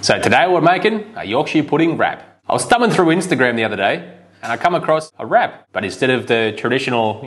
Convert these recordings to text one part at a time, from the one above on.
So today we're making a Yorkshire pudding wrap. I was thumbing through Instagram the other day and I come across a wrap, but instead of the traditional,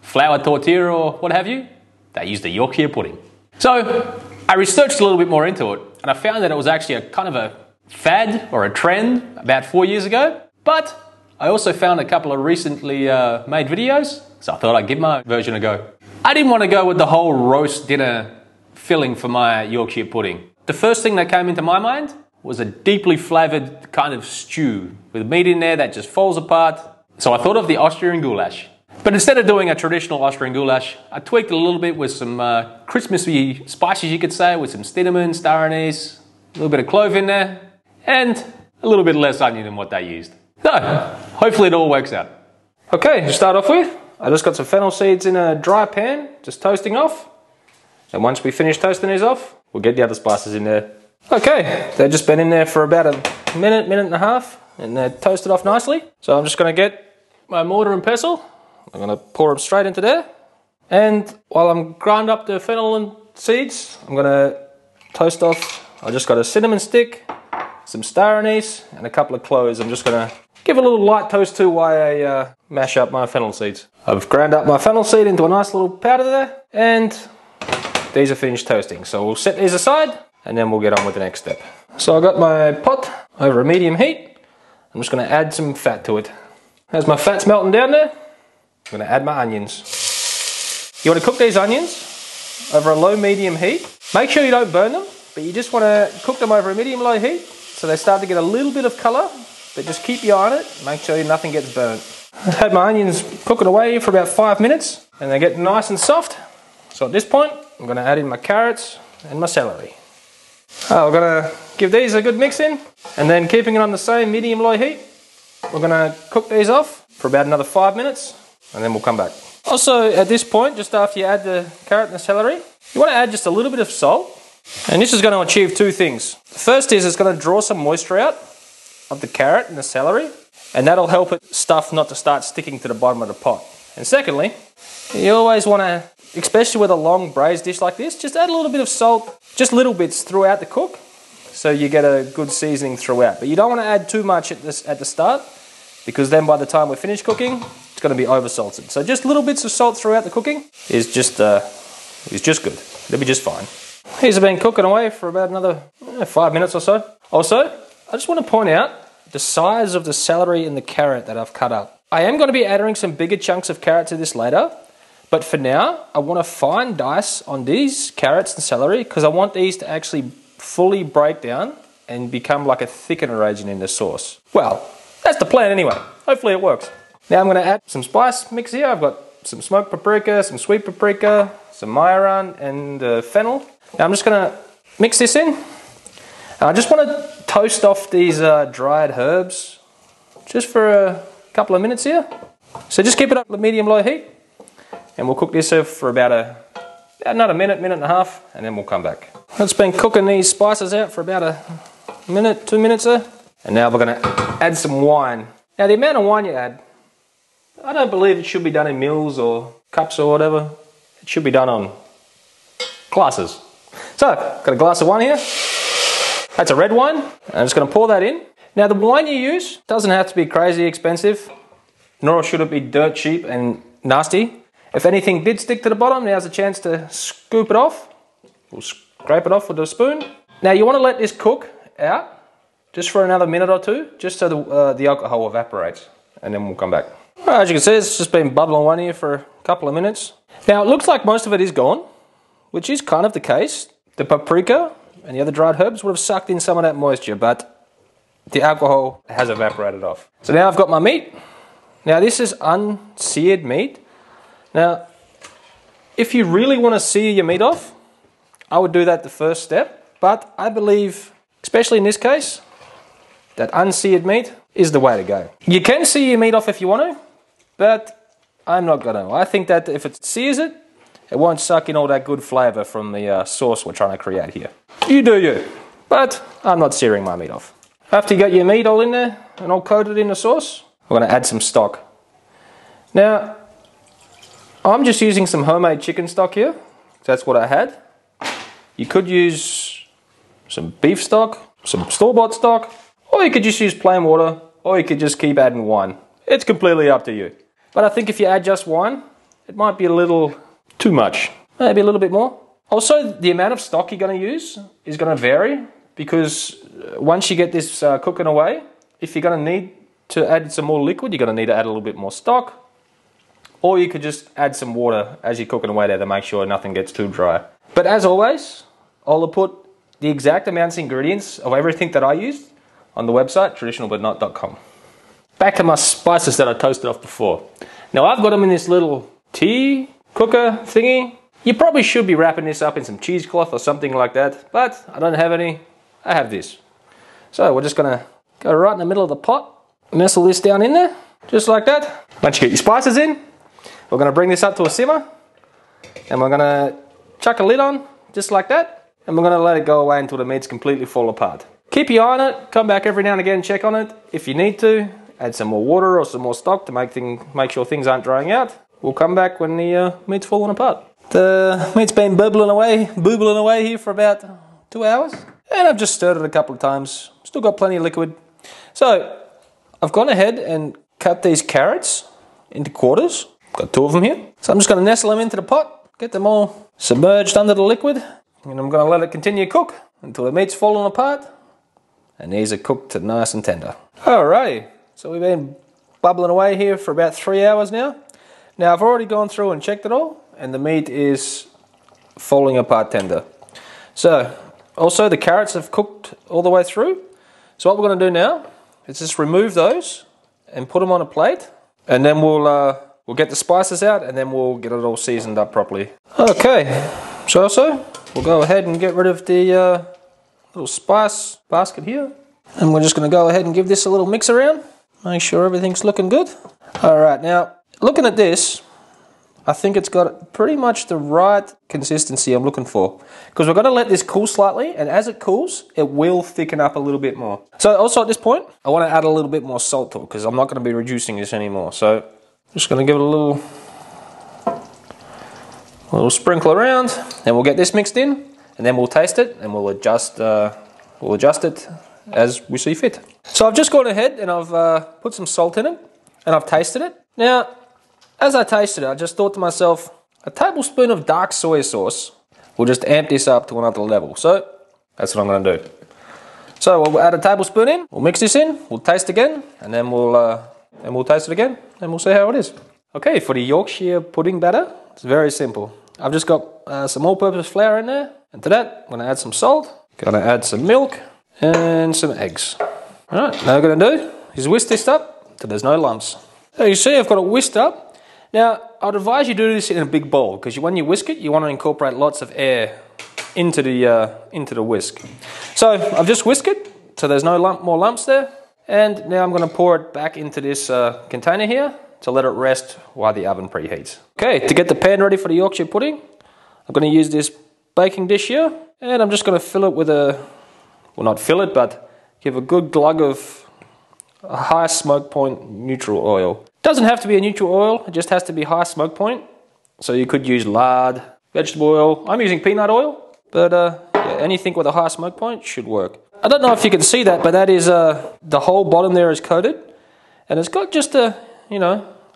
flour tortilla or what have you, they used a Yorkshire pudding. So I researched a little bit more into it and I found that it was actually a kind of a fad or a trend about 4 years ago, but I also found a couple of recently made videos, so I thought I'd give my version a go. I didn't want to go with the whole roast dinner filling for my Yorkshire pudding. The first thing that came into my mind was a deeply flavoured kind of stew with meat in there that just falls apart. So I thought of the Austrian Gulasch. But instead of doing a traditional Austrian Gulasch, I tweaked it a little bit with some Christmassy spices, you could say, with some cinnamon, star anise, a little bit of clove in there, and a little bit less onion than what they used. So, hopefully it all works out. Okay, to start off with, I just got some fennel seeds in a dry pan, just toasting off. And once we finish toasting these off, we'll get the other spices in there. Okay, they've just been in there for about a minute and a half, and they're toasted off nicely. So I'm just going to get my mortar and pestle. I'm going to pour them straight into there. And while I'm grinding up the fennel and seeds, I'm going to toast off. I just got a cinnamon stick, some star anise, and a couple of cloves. I'm just going to give a little light toast to while I mash up my fennel seeds. I've ground up my fennel seed into a nice little powder there, and these are finished toasting. So we'll set these aside and then we'll get on with the next step. So I got my pot over a medium heat. I'm just going to add some fat to it. As my fat's melting down there, I'm going to add my onions. You want to cook these onions over a low-medium heat. Make sure you don't burn them, but you just want to cook them over a medium-low heat so they start to get a little bit of colour, but just keep your eye on it. Make sure nothing gets burnt. I've had my onions cooking away for about 5 minutes and they get nice and soft. So at this point, I'm going to add in my carrots and my celery. We're going to give these a good mix in, and then keeping it on the same medium-low heat, we're going to cook these off for about another 5 minutes, and then we'll come back. Also, at this point, just after you add the carrot and the celery, you want to add just a little bit of salt, and this is going to achieve two things. The first is it's going to draw some moisture out of the carrot and the celery, and that'll help it stuff not to start sticking to the bottom of the pot. And secondly, you always want to, especially with a long braised dish like this, just add a little bit of salt, just little bits throughout the cook, so you get a good seasoning throughout. But you don't want to add too much at the start, because then by the time we're finished cooking, it's going to be over salted. So just little bits of salt throughout the cooking is just good. It'll be just fine. These have been cooking away for about another 5 minutes or so. Also, I just want to point out the size of the celery and the carrot that I've cut up. I am going to be adding some bigger chunks of carrot to this later, but for now, I want to fine dice on these carrots and celery because I want these to actually fully break down and become like a thickener agent in the sauce. Well, that's the plan anyway. Hopefully it works. Now I'm going to add some spice mix here. I've got some smoked paprika, some sweet paprika, some majoran and fennel. Now I'm just going to mix this in. I just want to toast off these dried herbs just for a couple of minutes here. So just keep it up to medium-low heat. And we'll cook this for about another minute and a half, and then we'll come back. It's been cooking these spices out for about a minute, 2 minutes there. And now we're going to add some wine. Now the amount of wine you add, I don't believe it should be done in mils or cups or whatever. It should be done on glasses. So, got a glass of wine here. That's a red wine. I'm just going to pour that in. Now the wine you use doesn't have to be crazy expensive, nor should it be dirt cheap and nasty. If anything did stick to the bottom, now's a chance to scoop it off. We'll scrape it off with a spoon. Now you want to let this cook out just for another minute or two, just so the alcohol evaporates, and then we'll come back. As you can see, it's just been bubbling away here for a couple of minutes. Now it looks like most of it is gone, which is kind of the case. The paprika and the other dried herbs would have sucked in some of that moisture, but the alcohol has evaporated off. So now I've got my meat. Now this is unseared meat. Now, if you really want to sear your meat off, I would do that the first step, but I believe, especially in this case, that unseared meat is the way to go. You can sear your meat off if you want to, but I'm not going to. I think that if it sears it, it won't suck in all that good flavour from the sauce we're trying to create here. You do you, but I'm not searing my meat off. After you got your meat all in there and all coated in the sauce, we're going to add some stock. Now, I'm just using some homemade chicken stock here. That's what I had. You could use some beef stock, some store-bought stock, or you could just use plain water, or you could just keep adding wine. It's completely up to you. But I think if you add just wine, it might be a little too much. Maybe a little bit more. Also, the amount of stock you're going to use is going to vary, because once you get this cooking away, if you're going to need to add some more liquid, you're going to need to add a little bit more stock. Or you could just add some water as you're cooking away there to make sure nothing gets too dry. But as always, I'll put the exact amounts of ingredients of everything that I used on the website, traditionalbutnot.com. Back to my spices that I toasted off before. Now I've got them in this little tea cooker thingy. You probably should be wrapping this up in some cheesecloth or something like that, but I don't have any. I have this. So we're just gonna go right in the middle of the pot, nestle this down in there, just like that. Once you get your spices in, we're gonna bring this up to a simmer, and we're gonna chuck a lid on, just like that, and we're gonna let it go away until the meat's completely fall apart. Keep your eye on it, come back every now and again and check on it. If you need to, add some more water or some more stock to make sure things aren't drying out. We'll come back when the meat's falling apart. The meat's been bubbling away here for about 2 hours. And I've just stirred it a couple of times. Still got plenty of liquid. So, I've gone ahead and cut these carrots into quarters. Got 2 of them here. So I'm just going to nestle them into the pot, get them all submerged under the liquid, and I'm going to let it continue to cook until the meat's falling apart. And these are cooked nice and tender. Alrighty, so we've been bubbling away here for about 3 hours now. Now I've already gone through and checked it all, and the meat is falling apart tender. So, also the carrots have cooked all the way through. So what we're going to do now is just remove those and put them on a plate, and then we'll get the spices out, and then we'll get it all seasoned up properly. Okay, so also we'll go ahead and get rid of the little spice basket here, and we're just going to go ahead and give this a little mix around, make sure everything's looking good. Alright, now looking at this, I think it's got pretty much the right consistency I'm looking for, because we're going to let this cool slightly, and as it cools it will thicken up a little bit more. So also at this point I want to add a little bit more salt to it, because I'm not going to be reducing this anymore. So just going to give it a little sprinkle around, and we'll get this mixed in, and then we'll taste it, and we'll adjust it as we see fit. So I've just gone ahead and I've put some salt in it, and I've tasted it. Now, as I tasted it, I just thought to myself, a tablespoon of dark soy sauce will just amp this up to another level. So that's what I'm going to do. So we'll add a tablespoon in, we'll mix this in, we'll taste again, and then we'll taste it again, and we'll see how it is. Okay, for the Yorkshire pudding batter, it's very simple. I've just got some all-purpose flour in there, and to that, I'm going to add some salt, going to add some milk, and some eggs. Alright, now what I'm going to do is whisk this up till there's no lumps. So you see I've got it whisked up. Now, I'd advise you do this in a big bowl, because when you whisk it, you want to incorporate lots of air into the whisk. So I've just whisked it so there's no more lumps there, and now I'm going to pour it back into this container here to let it rest while the oven preheats. Okay, to get the pan ready for the Yorkshire pudding, I'm going to use this baking dish here, and I'm just going to fill it with well, not fill it, but give a good glug of a high smoke point neutral oil. Doesn't have to be a neutral oil, it just has to be high smoke point. So you could use lard, vegetable oil. I'm using peanut oil, but yeah, anything with a high smoke point should work. I don't know if you can see that, but that is the whole bottom there is coated, and it's got just about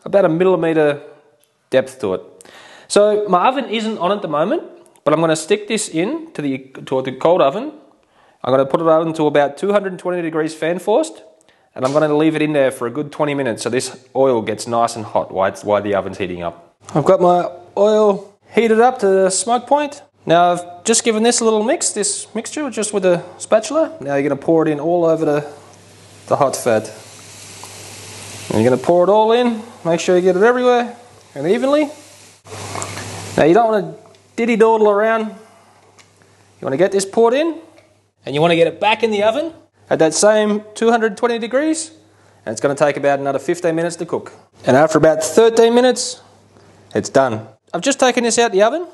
1 millimeter depth to it. So my oven isn't on at the moment, but I'm going to stick this in to the cold oven. I'm going to put it on to about 220 degrees fan forced, and I'm going to leave it in there for a good 20 minutes so this oil gets nice and hot while the oven's heating up. I've got my oil heated up to the smoke point. Now I've just given this a little mix, this mixture, just with a spatula. Now you're going to pour it in all over the hot fat. And you're going to pour it all in, make sure you get it everywhere and evenly. Now you don't want to diddy-dawdle around. You want to get this poured in, and you want to get it back in the oven at that same 220 degrees, and it's going to take about another 15 minutes to cook. And after about 13 minutes, it's done. I've just taken this out the oven.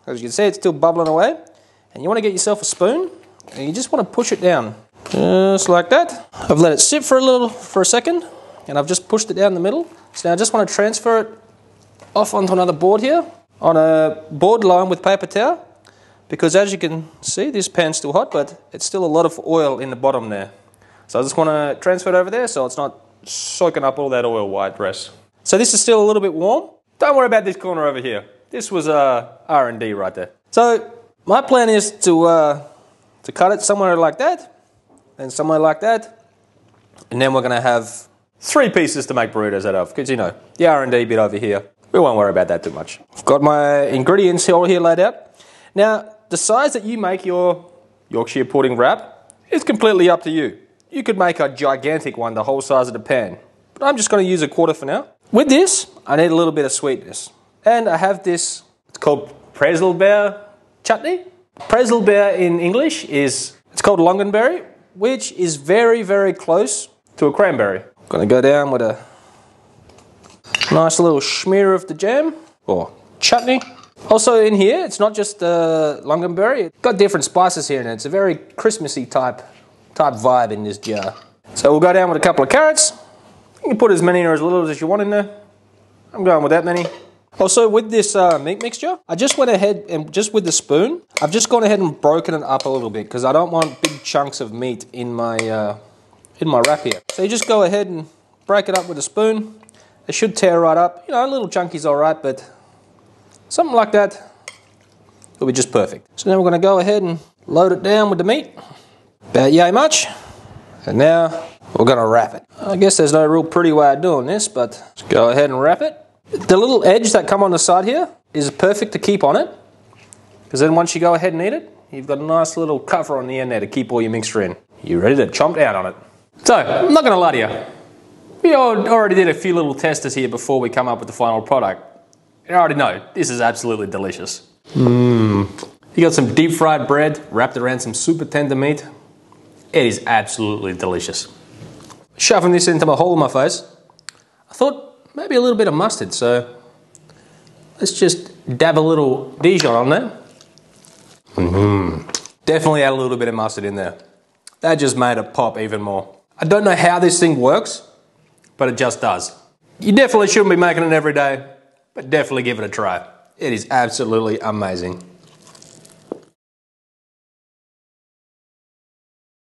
As you can see, it's still bubbling away. And you want to get yourself a spoon, and you just want to push it down. Just like that. I've let it sit for a second, and I've just pushed it down the middle. So now I just want to transfer it off onto another board here. On a board lined with paper towel, because as you can see, this pan's still hot, but it's still a lot of oil in the bottom there. So I just want to transfer it over there so it's not soaking up all that oil while it rests. So this is still a little bit warm. Don't worry about this corner over here. This was R&D right there. So my plan is to cut it somewhere like that, and somewhere like that, and then we're going to have 3 pieces to make burritos out of, because you know, the R&D bit over here, we won't worry about that too much. I've got my ingredients all here laid out. Now, the size that you make your Yorkshire pudding wrap is completely up to you. You could make a gigantic one, the whole size of the pan, but I'm just going to use a quarter for now. With this, I need a little bit of sweetness. And I have this, it's called Preiselbeer chutney. Preiselbeer in English it's called lingonberry, which is very, very close to a cranberry. I'm going to go down with a nice little smear of the jam, or chutney. Also in here, it's not just lingonberry, it's got different spices here in it. It's a very Christmassy type vibe in this jar. So we'll go down with a couple of carrots. You can put as many or as little as you want in there. I'm going with that many. Also with this meat mixture, I just went ahead and just with the spoon, I've just gone ahead and broken it up a little bit because I don't want big chunks of meat in my wrap here. So you just go ahead and break it up with a spoon. It should tear right up. You know, a little chunky's alright, but something like that will be just perfect. So now we're going to go ahead and load it down with the meat. About yay much. And now we're going to wrap it. I guess there's no real pretty way of doing this, but let's go ahead and wrap it. The little edge that come on the side here is perfect to keep on it, because then once you go ahead and eat it, you've got a nice little cover on the end there to keep all your mixture in. You're ready to chomp down on it. So, I'm not going to lie to you. We already did a few little testers here before we come up with the final product. I already know, this is absolutely delicious. You got some deep fried bread wrapped around some super tender meat. It is absolutely delicious. Shoving this into my hole in my face, I thought maybe a little bit of mustard, so let's just dab a little Dijon on there. Definitely add a little bit of mustard in there. That just made it pop even more. I don't know how this thing works, but it just does. You definitely shouldn't be making it every day, but definitely give it a try. It is absolutely amazing.